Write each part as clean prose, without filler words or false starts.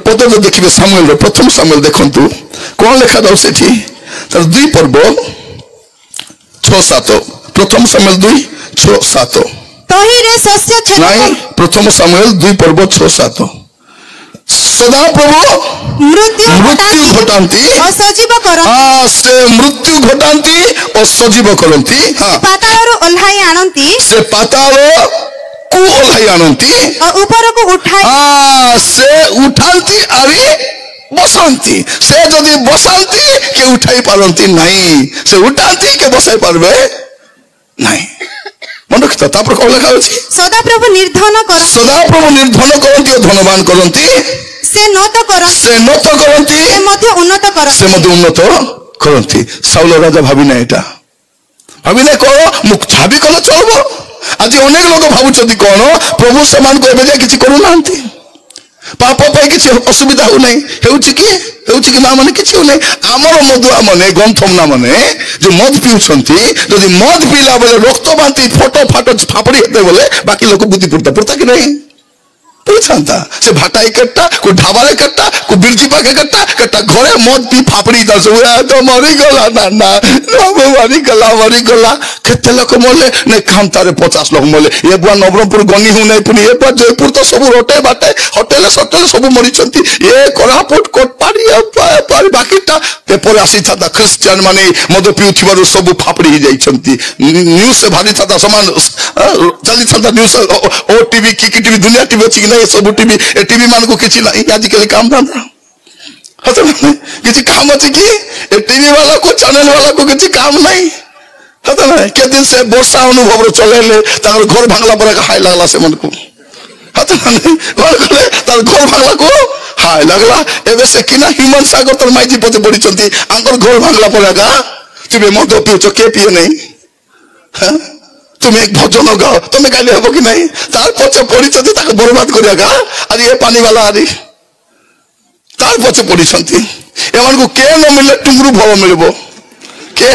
पद जो देखिए सामुएल प्रथम सामुएल देखंतु कौन लिखा जाऊ सेठी तार 2 पर्व 6-7 प्रथम सामुएल 2-6-7 तही रे शस्य छेद नहीं प्रथम सामुएल 2 पर्व 6-7 सदा प्रभु मृत्यु घटांती असजीव करंती से मृत्यु घटांती और सजीव करंती हां पाताल ओल्हाई आनंती से पाताल को ओल्हाई आनंती और ऊपर को उठाई से उठांती आरी बसांती से जदि बसांती के उठाई पारंती नहीं से उठांती के बसाई पारबे नहीं मन रखता तापर को लिखा अछि सदा प्रभु निर्धन करंती धनवान करंती से न तो करंती से मध्य उन्नत करंती साउल राजा भाभी ना एटा भाभी ना को मुख छाबी कल चलबो आज अनेक लोग भाबुचती कोन प्रभु समान को एबे किछि करू नांती पाप पाई किछि असुविधा हो नहीं हेउछि कि ना माने किछि हो नहीं हमर मधुआ माने गंथमना माने जो मद पिउछंती जदि मद पीला बेले रक्त बांती फोटो फाटो फापड़ी हेते बोले बाकी लोग बुद्धि पुरता कि नहीं पूछंता से भाटाई कट्टा को ढाबारे कट्टा को बिरजी पाके कट्टा घरे मद पी फापड़ी दस हुआ तो मरी गला ना मरी गला केते लोक मोले ने काम तारे 50 लोग मोले ये बुआ नवरंगपुर गनी हु नहीं पुनी ये बुआ जयपुर तो सब रोटे बाटे होटल सब मरी छंती ये कोरापुट कोटपाड़ी बाकीटा पेपर आसी था क्रिश्चियन माने मद पिउथिबारु सब फापड़ी ही जाई छंती न्यूज़ से भारी था समान चली था न्यूज़ ओ टीवी की टीवी दुनिया टीवी अछि नहीं सब टीवी मान को किछि नहीं आजकल काम धंधा हत किछि काम अछि कि ए टीवी वाला को चैनल वाला को किछि काम नहीं हत नहीं के दिन से वर्षा अनुभव रो चलेले तार घर भांगला पर हाय लागला से मन को हत नहीं बोले तार घर भांगला को हाय लागला एबे से किना ह्यूमन सागर तर माइजी पते पड़ी चंती आंकर घर भांगला पर का तुबे मद पिउचो के पिए नहीं हां तुम एक भजन गाओ तुम्हें गाली हबो कि नहीं तार पछे पड़ी छथि ताके बर्बाद करिया गा आज ये पानी वाला आरी तार पछे पड़ी छथि एमान को के न मिले टुंगरू फल मिलबो के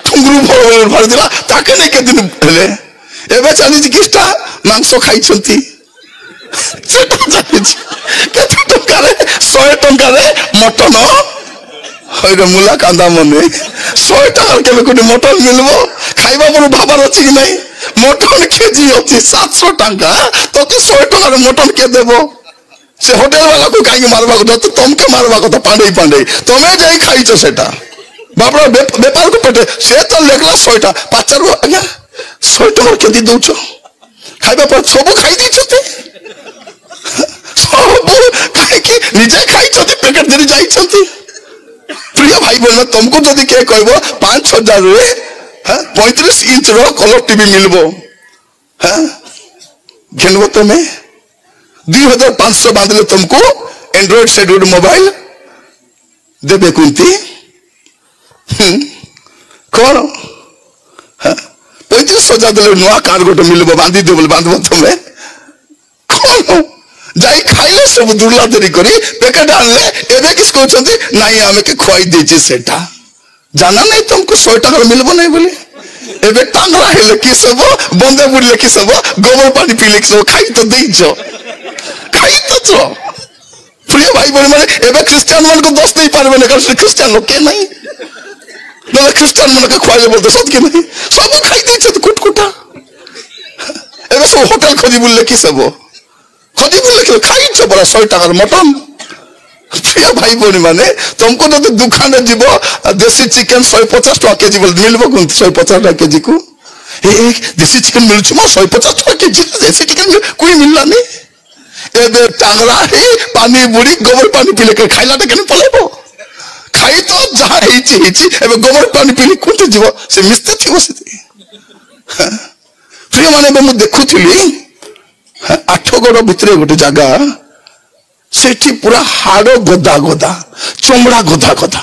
टुंगरू फल भर दिला ताके ने के दिन हेले एबे चली किस्ता मांस खाई छथि के टंका रे 100 टंका रे मटन होइरे मुला कांदा मने 100 टका के कोनी मटन मिलबो खाइबा पर भाबार अछि कि नहीं मटन केजी अछि 700 टका तो के 100 टका रे मटन के देबो से होटल वाला को काई मारबा को तो तुमके मारबा को तो पांडे तमे जाई खाइछो सेटा बापरा व्यापार को पेटे से तो लेखला 100 टा 5 रु आज्ञा 100 टका केदी दउछो खाइबा पर सब खाइ दी छते सब काई कि निजे खाइ छते पैकेट देरी जाई छते प्रिय भाई बहन तुमको जदि के कहबो 5000 रे 35 इंच रो कलर टीवी मिलबो हां घेनबो तमे 2500 बांधले तुमको एंड्रॉइड शेड्यूल मोबाइल देबे कुंती कौन 35,000 देले नुआ कार गोटे मिलबो बांधी देबो बांधबो तमे कौन जाई खाइले सब दुर्ला देरी करी पैकेट आनले एबे किस कहछंती नाही हमें के खोई देछि सेटा जाना नहीं तुमको 100 टका मिलबो नहीं बोले एबे टांगरा हेले कि सब बंदे बुडले कि सब गोबर पानी पीले कि सब खाई तो देइछो खाई तो प्रिय भाई बहन माने एबे क्रिश्चियन मन को दोष नहीं पारबे ना कारण क्रिश्चियन लोग के नहीं ना क्रिश्चियन मन के खोइले बोलते सत के नहीं सब खाई देछ तो कुटकुटा एबे सब होटल खोजी बुलले कि सब खोजी बुलले खाई छ बड़ा 100 टका मटन प्रिय भाई बहन माने तुमको तो दुकान जीवो देसी चिकन 150 टका केजी बोल मिलबो कोन 150 टका केजी को एक देसी चिकन मिल छमा 150 टका केजी देसी चिकन कोई मिलला नहीं एबे टांगरा ही पानी बुड़ी गोबर पानी पीले के खाइला त केन पलेबो खाई तो जा हेची एबे गोबर पानी पीले कोते जीवो से मिस्ते थिबो से प्रिय माने मु देखुथिली 8 गोड़ भितरे गोटे जगह सेठी पूरा हाड़ो गोदा गोदा चमड़ा गोदा गोदा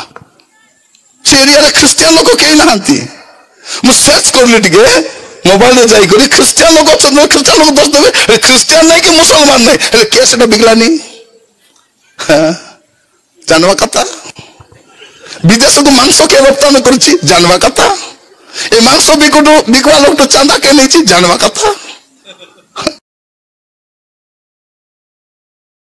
से एरिया रे क्रिश्चियन लोग केही नांती मु सर्च करले टिके मोबाइल रे जाई करी क्रिश्चियन लोग चंद्र क्रिश्चियन लोग दोष देबे क्रिश्चियन नहीं कि मुसलमान नहीं हे केस एटा बिगलानी जानवा कथा विदेश को मांस के रप्तानी करछि जानवा कथा ए मांस बिकवा लोग तो चांदा के नहीं छी जानवा कथा